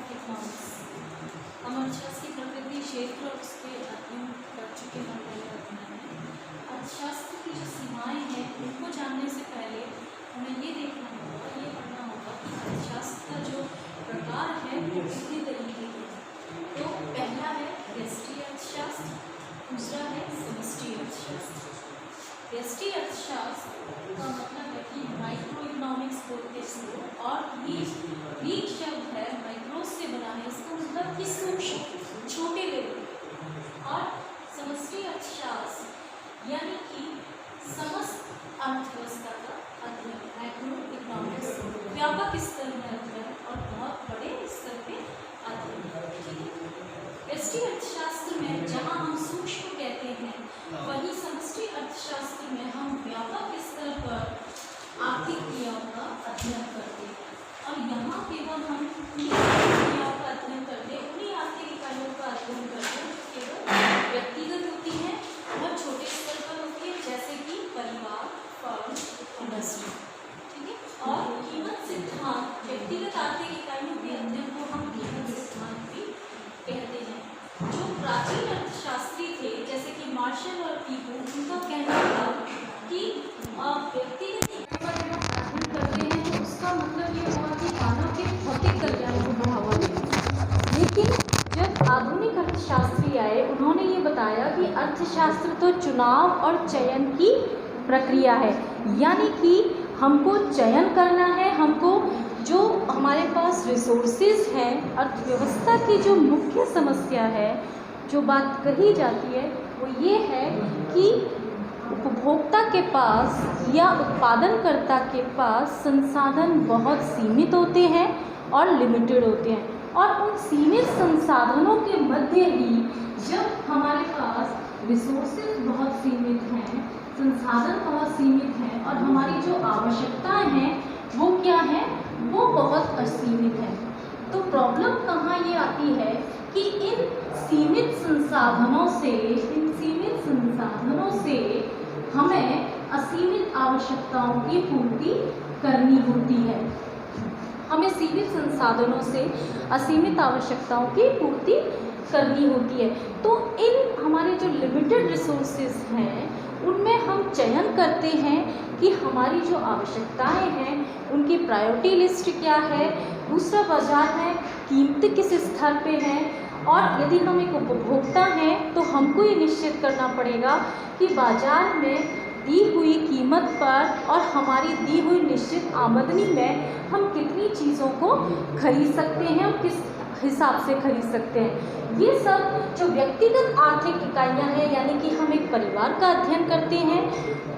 Of economics. हम अर्थशास्त्र की प्रकृति, क्षेत्र और उसके अध्ययन कर चुके हैं पहले अध्ययन में। अर्थशास्त्र की जो सीमाएं हैं उनको जानने से पहले हमें ये देखना होगा, ये पढ़ना होगा कि अर्थशास्त्र का जो प्रकार है वो कितने तरीके के हैं। तो पहला है व्यष्टि अर्थशास्त्र, दूसरा है समष्टि अर्थशास्त्र। व्यष्टि अर्थशास्त्र का मतलब है कि माइक्रो इकोनॉमिक्स बोलते हैं इसको, और ये ग्रीक शब्द है, माइक्रोस से बना है, इसका मतलब कि सूक्ष्म, छोटे लेवल। और समष्टि अर्थशास्त्र यानी कि समस्त अर्थव्यवस्था का अध्ययन, माइक्रो इकोनॉमिक्स, व्यापक स्तर में अध्ययन और बहुत बड़े स्तर पे अध्ययन। व्यष्टि अर्थशास्त्र में जहाँ हम सूक्ष्म कहते हैं, वहीं समष्टि अर्थशास्त्र में हम व्यापक स्तर पर आर्थिक क्रियाओं का अध्ययन करते हैं। और यहाँ केवल हम क्रियाओं का अध्ययन करते हैं, उन्हीं आर्थिक इकाइयों का अध्ययन करते हैं जो केवल व्यक्तिगत होती हैं, बहुत छोटे स्तर पर होती है, जैसे कि परिवार, फर्म, इंडस्ट्री। ठीक है। और कीमत सिद्धांत, व्यक्तिगत आर्थिक इकाइयों के अध्ययन को हम कीमत सिद्धांत भी कहते हैं। जो प्राचीन अर्थशास्त्री थे जैसे कि मार्शल और पीकू, उनका कहना था कि व्यक्तिगत इकाई पर जब अध्ययन करते हैं तो उसका मतलब ये हुआ कि मानव के भौतिक कल्याण को बढ़ावा देना। लेकिन जब आधुनिक अर्थशास्त्री आए, उन्होंने ये बताया कि अर्थशास्त्र तो चुनाव और चयन की प्रक्रिया है, यानी कि हमको चयन करना है, हमको जो हमारे पास रिसोर्सेज हैं, अर्थव्यवस्था की जो मुख्य समस्या है, जो बात कही जाती है वो ये है कि उपभोक्ता के पास या उत्पादनकर्ता के पास संसाधन बहुत सीमित होते हैं और लिमिटेड होते हैं। और उन सीमित संसाधनों के मध्य ही जब हमारे पास रिसोर्सेज बहुत सीमित हैं, संसाधन बहुत सीमित हैं और हमारी जो आवश्यकताएं हैं वो क्या है, वो बहुत असीमित है। तो प्रॉब्लम कहाँ ये आती है कि इन सीमित संसाधनों से हमें असीमित आवश्यकताओं की पूर्ति करनी होती है। हमें सीमित संसाधनों से असीमित आवश्यकताओं की पूर्ति करनी होती है। तो इन हमारे जो लिमिटेड रिसोर्सेज हैं उनमें हम चयन करते हैं कि हमारी जो आवश्यकताएं हैं उनकी प्रायोरिटी लिस्ट क्या है, दूसरा बाजार में कीमत किस स्तर पे है, और यदि हम एक उपभोक्ता हैं तो हमको ये निश्चित करना पड़ेगा कि बाजार में दी हुई कीमत पर और हमारी दी हुई निश्चित आमदनी में हम कितनी चीज़ों को खरीद सकते हैं और किस हिसाब से खरीद सकते हैं। ये सब जो व्यक्तिगत आर्थिक इकाइयाँ हैं, यानी कि हम एक परिवार का अध्ययन करते हैं,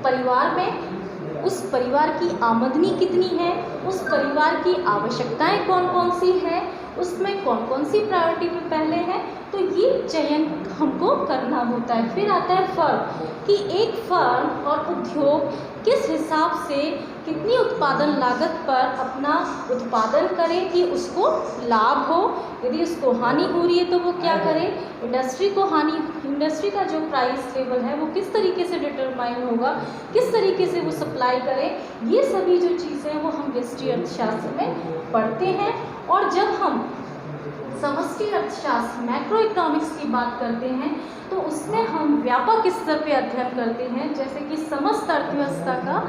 परिवार में उस परिवार की आमदनी कितनी है, उस परिवार की आवश्यकताएं कौन कौन सी हैं, उसमें कौन कौन सी प्रायोरिटी पे पहले है, तो ये चयन हमको करना होता है। फिर आता है फर्म, कि एक फर्म और उद्योग किस हिसाब से कितनी उत्पादन लागत पर अपना उत्पादन करे कि उसको लाभ हो, यदि उसको हानि हो रही है तो वो क्या करे, इंडस्ट्री का जो प्राइस लेवल है वो किस तरीके से डिटरमाइन होगा, किस तरीके से वो सप्लाई करे। ये सभी जो चीज़ें हैं वो हम व्यष्टि अर्थशास्त्र में पढ़ते हैं। और जब हम समष्टि अर्थशास्त्र मैक्रो इकोनॉमिक्स की बात करते हैं तो उसमें हम व्यापक स्तर पे अध्ययन करते हैं, जैसे कि समस्त अर्थव्यवस्था का,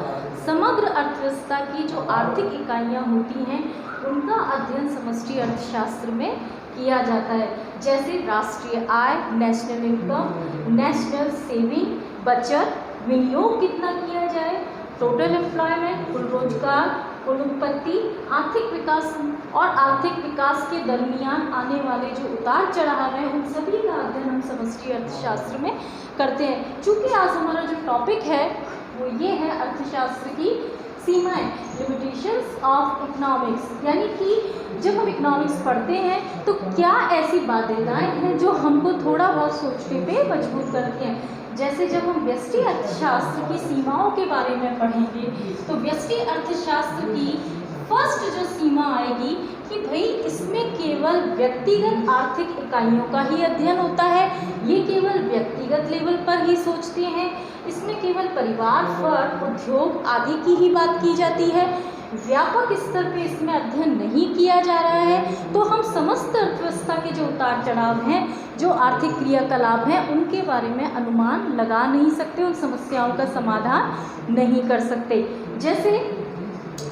समग्र अर्थव्यवस्था की जो आर्थिक इकाइयाँ होती हैं उनका अध्ययन समष्टि अर्थशास्त्र में किया जाता है। जैसे राष्ट्रीय आय, नेशनल इनकम, नेशनल सेविंग, बचत, विनियोग कितना किया जाए, टोटल एम्प्लॉयमेंट, कुल रोजगार, कुल उत्पत्ति, आर्थिक विकास और आर्थिक विकास के दरमियान आने वाले जो उतार चढ़ाव हैं उन सभी का अध्ययन हम समष्टि अर्थशास्त्र में करते हैं। चूँकि आज हमारा जो टॉपिक है वो ये है अर्थशास्त्र की सीमाएं, लिमिटेशंस ऑफ इकोनॉमिक्स, यानी कि जब हम इकोनॉमिक्स पढ़ते हैं तो क्या ऐसी बाध्यताएं हैं जो हमको थोड़ा बहुत सोचने पे मजबूर करती हैं। जैसे जब हम व्यष्टि अर्थशास्त्र की सीमाओं के बारे में पढ़ेंगे तो व्यष्टि अर्थशास्त्र की फर्स्ट जो सीमा आएगी कि भाई इसमें केवल व्यक्तिगत आर्थिक इकाइयों का ही अध्ययन होता है, ये केवल व्यक्तिगत लेवल पर ही सोचते हैं, इसमें केवल परिवार, फर्म, उद्योग आदि की ही बात की जाती है। व्यापक स्तर पे इसमें अध्ययन नहीं किया जा रहा है, तो हम समस्त अर्थव्यवस्था के जो उतार चढ़ाव हैं, जो आर्थिक क्रियाकलाप हैं, उनके बारे में अनुमान लगा नहीं सकते, उन समस्याओं का समाधान नहीं कर सकते। जैसे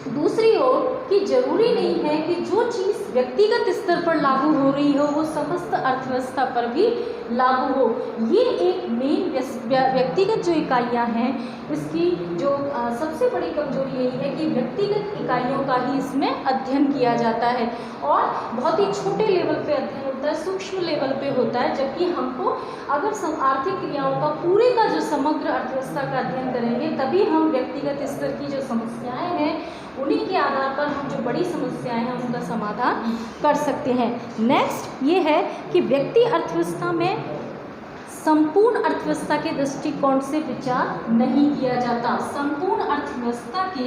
दूसरी ओर कि जरूरी नहीं है कि जो चीज़ व्यक्तिगत स्तर पर लागू हो रही हो वो समस्त अर्थव्यवस्था पर भी लागू हो। ये एक मेन व्यक्तिगत जो इकाइयाँ हैं, इसकी जो सबसे बड़ी कमजोरी यही है कि व्यक्तिगत इकाइयों का ही इसमें अध्ययन किया जाता है और बहुत ही छोटे लेवल पे अध्ययन होता है, सूक्ष्म लेवल पे होता है। जबकि हमको अगर आर्थिक क्रियाओं का पूरे का जो समग्र अर्थव्यवस्था का अध्ययन करेंगे, तभी हम व्यक्तिगत स्तर की जो समस्याएं हैं उन्हीं के आधार पर हम जो बड़ी समस्याएं हैं उनका समाधान कर सकते हैं। नेक्स्ट ये है कि व्यक्ति अर्थव्यवस्था में संपूर्ण अर्थव्यवस्था के दृष्टिकोण से विचार नहीं किया जाता। संपूर्ण अर्थव्यवस्था के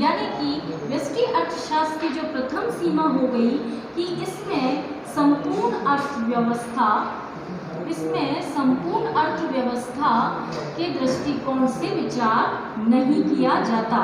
यानी कि व्यष्टि अर्थशास्त्र की जो प्रथम सीमा हो गई कि इसमें संपूर्ण अर्थव्यवस्था के दृष्टिकोण से विचार नहीं किया जाता।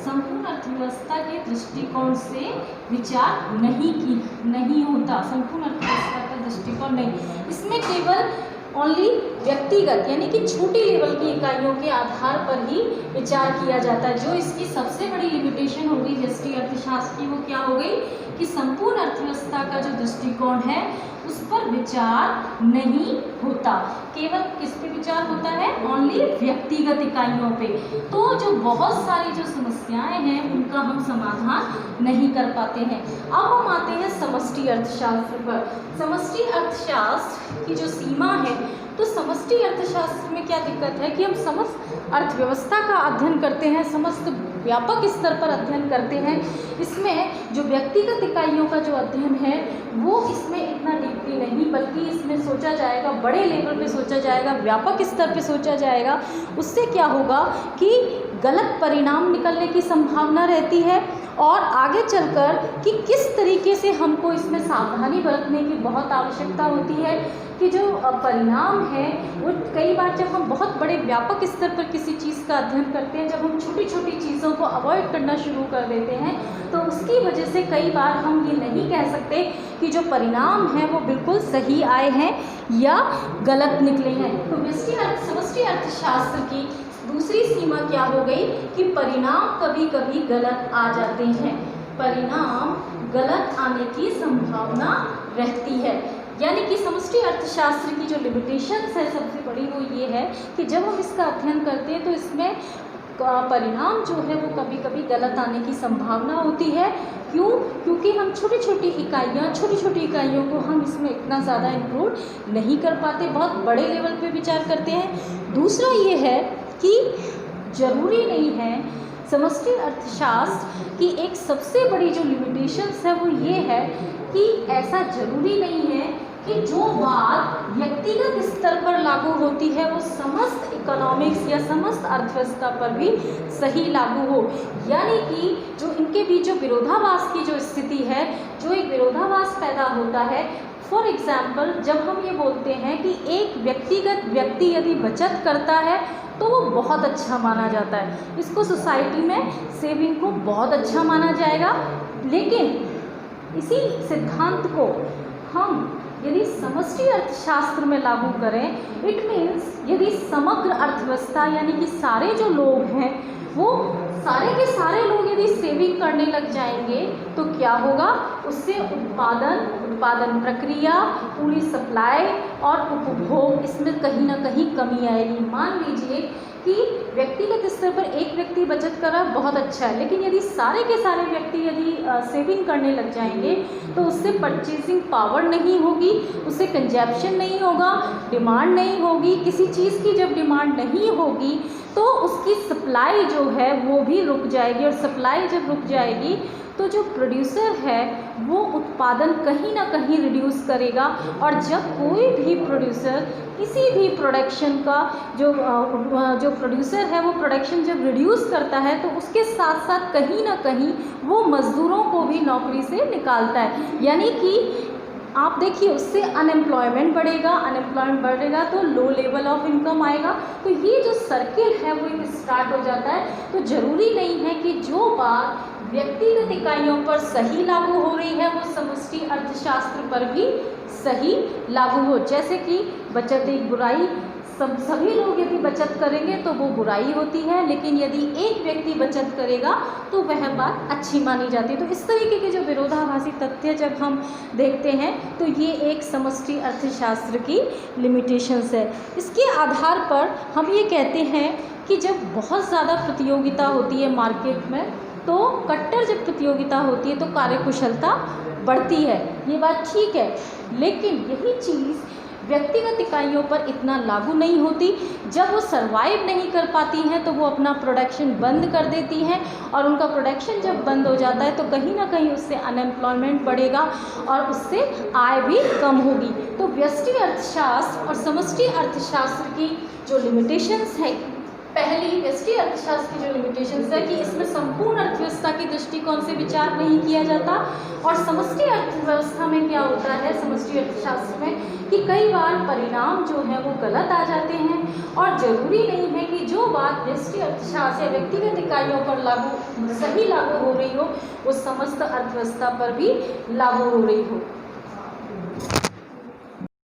संपूर्ण अर्थव्यवस्था के दृष्टिकोण से विचार नहीं होता। संपूर्ण अर्थव्यवस्था का दृष्टिकोण नहीं, इसमें केवल ओनली व्यक्तिगत यानी कि छोटी लेवल की इकाइयों के आधार पर ही विचार किया जाता है। जो इसकी सबसे बड़ी लिमिटेशन हो गई व्यष्टि अर्थशास्त्र की, वो क्या हो गई कि संपूर्ण अर्थव्यवस्था का जो दृष्टिकोण है उस पर विचार नहीं होता। केवल किस पे विचार होता है? ओनली व्यक्तिगत इकाइयों पे। तो जो बहुत सारी जो समस्याएं हैं उनका हम समाधान नहीं कर पाते हैं। अब हम आते हैं समष्टि अर्थशास्त्र पर। समष्टि अर्थशास्त्र की जो सीमा है, तो समष्टि अर्थशास्त्र में क्या दिक्कत है कि हम समस्त अर्थव्यवस्था का अध्ययन करते हैं, समस्त व्यापक स्तर पर अध्ययन करते हैं। इसमें जो व्यक्तिगत इकाइयों का जो अध्ययन है वो इसमें इतना डीपली नहीं, बल्कि इसमें सोचा जाएगा बड़े लेवल पे सोचा जाएगा, व्यापक स्तर पे सोचा जाएगा। उससे क्या होगा कि गलत परिणाम निकलने की संभावना रहती है और आगे चलकर कि किस तरीके से हमको इसमें सावधानी बरतने की बहुत आवश्यकता होती है कि जो परिणाम है वो कई बार जब हम बहुत बड़े व्यापक स्तर पर किसी चीज़ का अध्ययन करते हैं, जब हम छोटी छोटी चीज़ों को अवॉइड करना शुरू कर देते हैं, तो उसकी वजह से कई बार हम ये नहीं कह सकते कि जो परिणाम हैं वो बिल्कुल सही आए हैं या गलत निकले हैं। तो समष्टि अर्थशास्त्र की दूसरी सीमा क्या हो गई कि परिणाम कभी कभी गलत आ जाते हैं, परिणाम गलत आने की संभावना रहती है। यानी कि समष्टि अर्थशास्त्र की जो लिमिटेशंस है सबसे बड़ी वो ये है कि जब हम इसका अध्ययन करते हैं तो इसमें परिणाम जो है वो कभी कभी गलत आने की संभावना होती है। क्यों? क्योंकि हम छोटी छोटी इकाइयों को हम इसमें इतना ज़्यादा इंक्लूड नहीं कर पाते, बहुत बड़े लेवल पे विचार करते हैं। दूसरा ये है कि जरूरी नहीं है, समष्टि अर्थशास्त्र की एक सबसे बड़ी जो लिमिटेशंस है वो ये है कि ऐसा जरूरी नहीं है कि जो बात व्यक्तिगत स्तर पर लागू होती है वो समस्त इकोनॉमिक्स या समस्त अर्थव्यवस्था पर भी सही लागू हो। यानी कि जो इनके बीच जो विरोधाभास की जो स्थिति है, जो एक विरोधाभास पैदा होता है। फॉर एग्जाम्पल, जब हम ये बोलते हैं कि एक व्यक्तिगत व्यक्ति यदि बचत करता है तो वो बहुत अच्छा माना जाता है, इसको सोसाइटी में सेविंग को बहुत अच्छा माना जाएगा। लेकिन इसी सिद्धांत को हम यदि समष्टि अर्थशास्त्र में लागू करें, इट मीन्स यदि समग्र अर्थव्यवस्था यानी कि सारे जो लोग हैं वो सारे के सारे लोग यदि सेविंग करने लग जाएंगे तो क्या होगा? उससे उत्पादन प्रक्रिया, पूरी सप्लाई और उपभोग, इसमें कहीं ना कहीं कमी आएगी। मान लीजिए कि व्यक्तिगत स्तर पर एक व्यक्ति बचत कर रहा है, बहुत अच्छा है, लेकिन यदि सारे के सारे व्यक्ति यदि सेविंग करने लग जाएंगे तो उससे परचेसिंग पावर नहीं होगी, उससे कंजप्शन नहीं होगा, डिमांड नहीं होगी। किसी चीज़ की जब डिमांड नहीं होगी तो उसकी सप्लाई जो है वो भी रुक जाएगी, और सप्लाई जब रुक जाएगी तो जो प्रोड्यूसर है वो उत्पादन कहीं ना कहीं रिड्यूस करेगा। और जब कोई भी प्रोड्यूसर किसी भी प्रोडक्शन का जो प्रोड्यूसर है वो प्रोडक्शन जब रिड्यूस करता है तो उसके साथ साथ कहीं ना कहीं वो मज़दूरों को भी नौकरी से निकालता है। यानी कि आप देखिए उससे अनएम्प्लॉयमेंट बढ़ेगा तो लो लेवल ऑफ इनकम आएगा। तो ये जो सर्किल है वो एक स्टार्ट हो जाता है। तो ज़रूरी नहीं है कि जो बात व्यक्तिगत इकाइयों पर सही लागू हो रही है, वो समष्टि अर्थशास्त्र पर भी सही लागू हो। जैसे कि बचत एक बुराई, सभी लोग यदि बचत करेंगे तो वो बुराई होती है, लेकिन यदि एक व्यक्ति बचत करेगा तो वह बात अच्छी मानी जाती है। तो इस तरीके के जो विरोधाभासी तथ्य जब हम देखते हैं तो ये एक समष्टि अर्थशास्त्र की लिमिटेशंस है। इसके आधार पर हम ये कहते हैं कि जब बहुत ज़्यादा प्रतियोगिता होती है मार्केट में, तो कट्टर जब प्रतियोगिता होती है तो कार्यकुशलता बढ़ती है, ये बात ठीक है। लेकिन यही चीज़ व्यक्तिगत इकाइयों पर इतना लागू नहीं होती। जब वो सरवाइव नहीं कर पाती हैं तो वो अपना प्रोडक्शन बंद कर देती हैं, और उनका प्रोडक्शन जब बंद हो जाता है तो कहीं ना कहीं उससे अनएम्प्लॉयमेंट बढ़ेगा और उससे आय भी कम होगी। तो व्यष्टि अर्थशास्त्र और समष्टि अर्थशास्त्र की जो लिमिटेशंस है, पहली व्यष्टि अर्थशास्त्र की जो लिमिटेशंस है कि इसमें संपूर्ण अर्थव्यवस्था के दृष्टिकोण से विचार नहीं किया जाता, और समष्टि अर्थव्यवस्था में क्या होता है, समष्टि अर्थशास्त्र में, कि कई बार परिणाम जो है वो गलत आ जाते हैं, और ज़रूरी नहीं है कि जो बात व्यष्टि अर्थशास्त्र या व्यक्तिगत इकाइयों पर सही लागू हो रही हो वो समस्त अर्थव्यवस्था पर भी लागू हो रही हो।